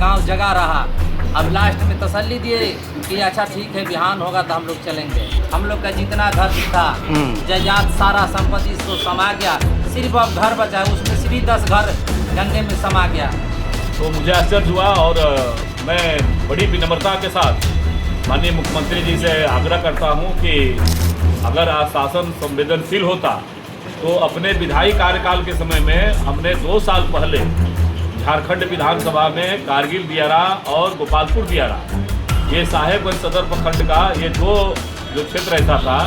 गांव जगा रहा। अब लास्ट में तसल्ली दिए कि अच्छा ठीक है, बिहान होगा तो हम लोग चलेंगे। हम लोग का जितना घर था, जायदाद सारा संपत्ति तो समा गया, सिर्फ अब घर बचा है, उसमें से भी 10 घर गंगे में समा गया। तो मुझे आश्चर्य हुआ और मैं बड़ी विनम्रता के साथ माननीय मुख्यमंत्री जी से आग्रह करता हूं कि अगर शासन संवेदनशील होता तो अपने विधायी कार्यकाल के समय में हमने 2 साल पहले झारखंड विधानसभा में कारगिल दियारा और गोपालपुर दियारा, ये साहेबगंज सदर प्रखंड का ये जो क्षेत्र ऐसा था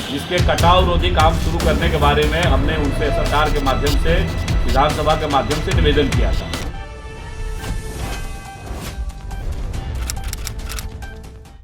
जिसके कटाव रोधी काम शुरू करने के बारे में हमने उनसे सरकार के माध्यम से, विधानसभा के माध्यम से निवेदन किया था।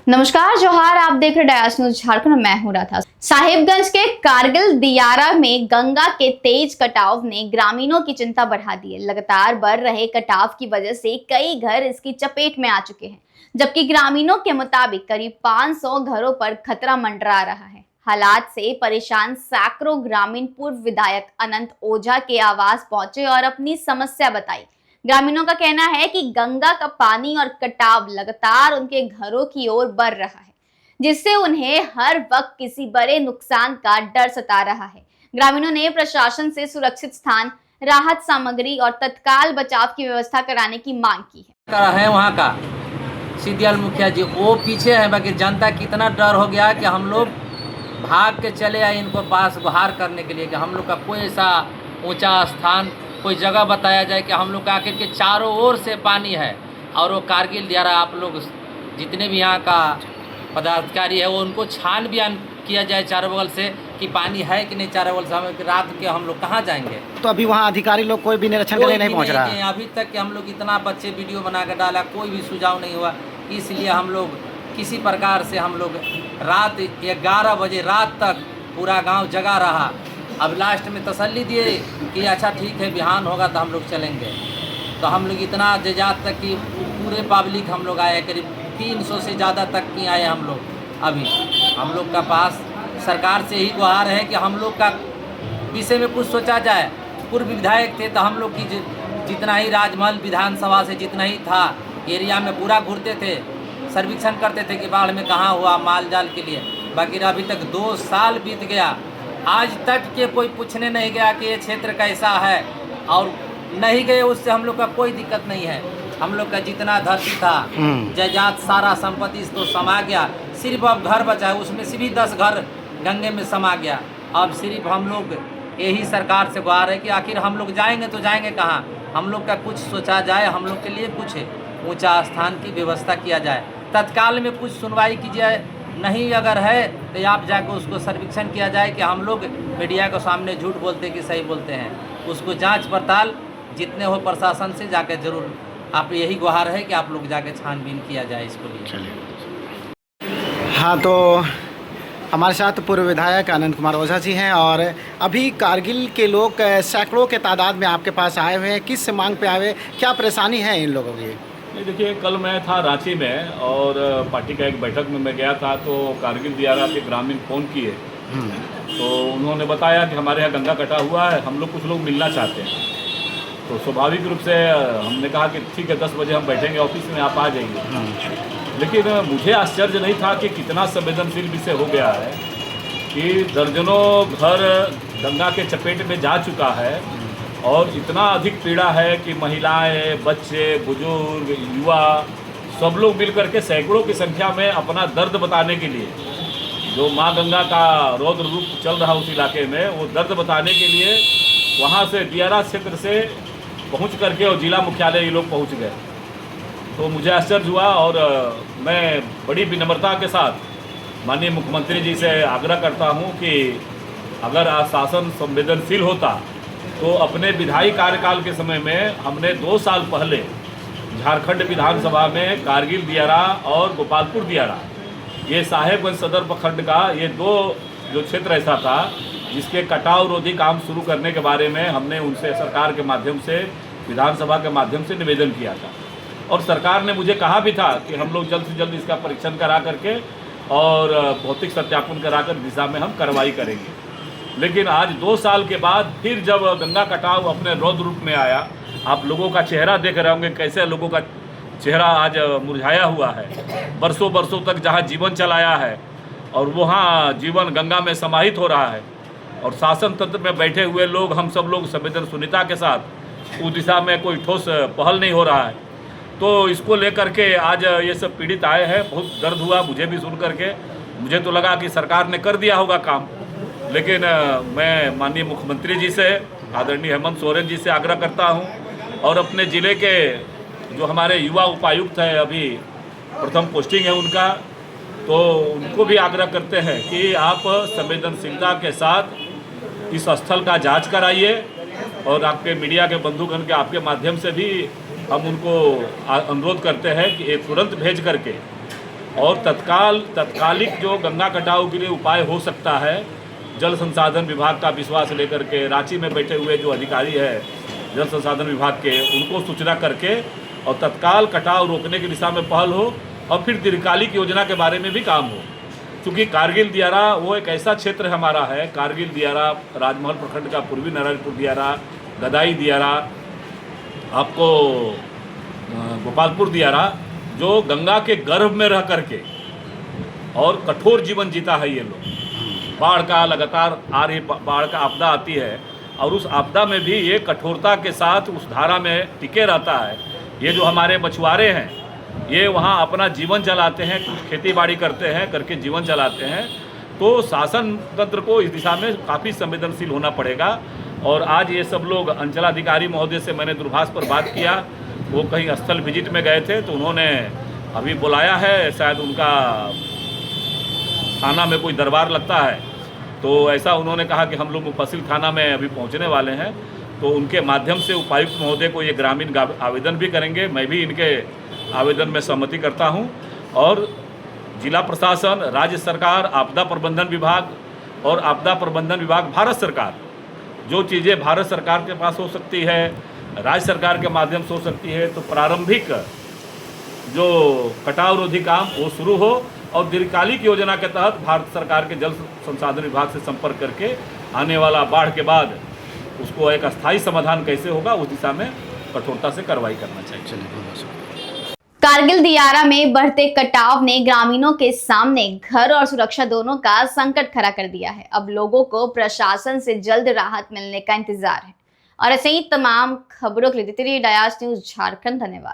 नमस्कार, जोहार। आप देख रहे डायस न्यूज झारखंड में मैं हूं राधा। साहिबगंज के कारगिल दियारा में गंगा के तेज कटाव ने ग्रामीणों की चिंता बढ़ा दी है। लगातार बढ़ रहे कटाव की वजह से कई घर इसकी चपेट में आ चुके हैं, जबकि ग्रामीणों के मुताबिक करीब 500 घरों पर खतरा मंडरा रहा है। हालात से परेशान सैकड़ों ग्रामीण पूर्व विधायक अनंत ओझा के आवास पहुंचे और अपनी समस्या बताई। ग्रामीणों का कहना है कि गंगा का पानी और कटाव लगातार उनके घरों की ओर बढ़ रहा है, जिससे उन्हें हर वक्त किसी बड़े नुकसान का डर सता रहा है। ग्रामीणों ने प्रशासन से सुरक्षित स्थान, राहत सामग्री और तत्काल बचाव की व्यवस्था कराने की मांग की है। वहाँ का सीडीएल मुखिया जी वो पीछे है, बाकी जनता की इतना डर हो गया कि हम लोग भाग के चले आए इनको पास गुहार करने के लिए कि हम लोग का कोई ऐसा ऊंचा स्थान, कोई जगह बताया जाए कि हम लोग का आखिर के चारों ओर से पानी है। और वो कारगिल दियारा, आप लोग जितने भी यहाँ का पदाधिकारी है वो उनको छानबीन किया जाए चारों बगल से कि पानी है कि नहीं चारों बगल से। हम रात के हम लोग कहाँ जाएंगे? तो अभी वहाँ अधिकारी लोग कोई भी निरीक्षण करने नहीं पहुँच रहा है। अभी तक कि हम लोग इतना बच्चे वीडियो बना कर डाला, कोई भी सुझाव नहीं हुआ। इसलिए हम लोग किसी प्रकार से हम लोग रात 11 बजे रात तक पूरा गाँव जगा रहा। अब लास्ट में तसल्ली दिए कि अच्छा ठीक है, बिहान होगा तो हम लोग चलेंगे। तो हम लोग इतना जात तक कि पूरे पब्लिक हम लोग आए, करीब 300 से ज़्यादा तक की आए हम लोग। अभी हम लोग का पास सरकार से ही गुहार है कि हम लोग का विषय में कुछ सोचा जाए। पूर्व विधायक थे तो हम लोग की जितना ही राजमहल विधानसभा से जितना ही था एरिया में पूरा घूरते थे, सर्वेक्षण करते थे कि बाढ़ में कहाँ हुआ माल जाल के लिए। बाकी अभी तक 2 साल बीत गया, आज तक के कोई पूछने नहीं गया कि ये क्षेत्र कैसा है, और नहीं गए उससे हम लोग का कोई दिक्कत नहीं है। हम लोग का जितना धरती था, जायदाद सारा संपत्ति तो समा गया, सिर्फ अब घर बचा है, उसमें से भी 10 घर गंगे में समा गया। अब सिर्फ हम लोग यही सरकार से गुहार है कि आखिर हम लोग जाएंगे तो जाएंगे कहाँ? हम लोग का कुछ सोचा जाए, हम लोग के लिए कुछ ऊंचा स्थान की व्यवस्था किया जाए, तत्काल में कुछ सुनवाई कीजिए। नहीं अगर है तो आप जाकर उसको सर्वेक्षण किया जाए कि हम लोग मीडिया के सामने झूठ बोलते हैं कि सही बोलते हैं, उसको जांच पड़ताल जितने हो प्रशासन से जाकर जरूर आप यही गुहार है कि आप लोग जाकर छानबीन किया जाए इसको लिए। हाँ, तो हमारे साथ पूर्व विधायक अनंत कुमार ओझा जी हैं और अभी कारगिल के लोग सैकड़ों के तादाद में आपके पास आए हुए हैं। किस मांग पे आए हुए, क्या परेशानी है इन लोगों की? नहीं, देखिए, कल मैं था रांची में और पार्टी का एक बैठक में मैं गया था, तो कारगिल दियारा के ग्रामीण फ़ोन किए तो उन्होंने बताया कि हमारे यहाँ गंगा कटा हुआ है, हम लोग कुछ लोग मिलना चाहते हैं। तो स्वाभाविक रूप से हमने कहा कि ठीक है, 10 बजे हम बैठेंगे ऑफिस में, आप आ जाइए। लेकिन मुझे आश्चर्य नहीं था कि कितना संवेदनशील विषय हो गया है कि दर्जनों घर गंगा के चपेट में जा चुका है और इतना अधिक पीड़ा है कि महिलाएं, बच्चे, बुजुर्ग, युवा सब लोग मिलकर के सैकड़ों की संख्या में अपना दर्द बताने के लिए, जो माँ गंगा का रौद्र रूप चल रहा उस इलाके में, वो दर्द बताने के लिए वहाँ से दियारा क्षेत्र से पहुँच करके और जिला मुख्यालय ये लोग पहुँच गए। तो मुझे आश्चर्य हुआ और मैं बड़ी विनम्रता के साथ माननीय मुख्यमंत्री जी से आग्रह करता हूँ कि अगर शासन संवेदनशील होता तो अपने विधायी कार्यकाल के समय में हमने 2 साल पहले झारखंड विधानसभा में कारगिल दियारा और गोपालपुर दियारा, ये साहेबगंज सदर प्रखंड का ये जो क्षेत्र ऐसा था जिसके कटाव रोधी काम शुरू करने के बारे में हमने उनसे सरकार के माध्यम से, विधानसभा के माध्यम से निवेदन किया था। और सरकार ने मुझे कहा भी था कि हम लोग जल्द से जल्द इसका परीक्षण करा करके और भौतिक सत्यापन कराकर दिशा में हम कार्रवाई करेंगे। लेकिन आज 2 साल के बाद फिर जब गंगा कटाव अपने रौद्र रूप में आया, आप लोगों का चेहरा देख रहे होंगे कैसे लोगों का चेहरा आज मुरझाया हुआ है। बरसों बरसों तक जहाँ जीवन चलाया है और वहाँ जीवन गंगा में समाहित हो रहा है और शासन तंत्र में बैठे हुए लोग, हम सब लोग संवेदनशीलता के साथ उस दिशा में कोई ठोस पहल नहीं हो रहा है। तो इसको लेकर के आज ये सब पीड़ित आए हैं। बहुत दर्द हुआ मुझे भी सुन करके। मुझे तो लगा कि सरकार ने कर दिया होगा काम, लेकिन मैं माननीय मुख्यमंत्री जी से, आदरणीय हेमंत सोरेन जी से आग्रह करता हूं और अपने ज़िले के जो हमारे युवा उपायुक्त हैं, अभी प्रथम पोस्टिंग है उनका, तो उनको भी आग्रह करते हैं कि आप संवेदनशीलता के साथ इस स्थल का जांच कराइए और आपके मीडिया के बंधुगण के आपके माध्यम से भी हम उनको अनुरोध करते हैं कि एक तुरंत भेज करके और तत्कालिक जो गंगा कटाव के लिए उपाय हो सकता है, जल संसाधन विभाग का विश्वास लेकर के रांची में बैठे हुए जो अधिकारी है जल संसाधन विभाग के, उनको सूचना करके और तत्काल कटाव रोकने की दिशा में पहल हो और फिर दीर्घकालिक योजना के बारे में भी काम हो। क्योंकि कारगिल दियारा वो एक ऐसा क्षेत्र हमारा है, कारगिल दियारा, राजमहल प्रखंड का पूर्वी नारायणपुर दियारा, गदाई दियारा, आपको गोपालपुर दियारा, जो गंगा के गर्भ में रह करके और कठोर जीवन जीता है ये लोग। बाढ़ का लगातार आ रही बाढ़ का आपदा आती है और उस आपदा में भी ये कठोरता के साथ उस धारा में टिके रहता है। ये जो हमारे मछुआरे हैं, ये वहाँ अपना जीवन चलाते हैं, कुछ खेती बाड़ी करते हैं, करके जीवन चलाते हैं। तो शासन तंत्र को इस दिशा में काफ़ी संवेदनशील होना पड़ेगा। और आज ये सब लोग, अंचलाधिकारी महोदय से मैंने दूरभाष पर बात किया, वो कहीं स्थल विजिट में गए थे, तो उन्होंने अभी बुलाया है, शायद उनका थाना में कोई दरबार लगता है, तो ऐसा उन्होंने कहा कि हम लोग मुफस्सिल थाना में अभी पहुंचने वाले हैं, तो उनके माध्यम से उपायुक्त महोदय को ये ग्रामीण आवेदन भी करेंगे। मैं भी इनके आवेदन में सहमति करता हूं और जिला प्रशासन, राज्य सरकार, आपदा प्रबंधन विभाग और आपदा प्रबंधन विभाग, भारत सरकार, जो चीज़ें भारत सरकार के पास हो सकती है, राज्य सरकार के माध्यम से हो सकती है, तो प्रारंभिक जो कटाव रोधी काम वो शुरू हो और दीर्घकालिक योजना के तहत भारत सरकार के जल संसाधन विभाग से संपर्क करके आने वाला बाढ़ के बाद उसको एक अस्थायी समाधान कैसे होगा, उस दिशा में कठोरता से कार्रवाई करना चाहिए। कारगिल दियारा में बढ़ते कटाव ने ग्रामीणों के सामने घर और सुरक्षा दोनों का संकट खड़ा कर दिया है। अब लोगों को प्रशासन से जल्द राहत मिलने का इंतजार है। और ऐसे ही तमाम खबरों के लिए देखते रहिए डायास न्यूज़ झारखंड। धन्यवाद।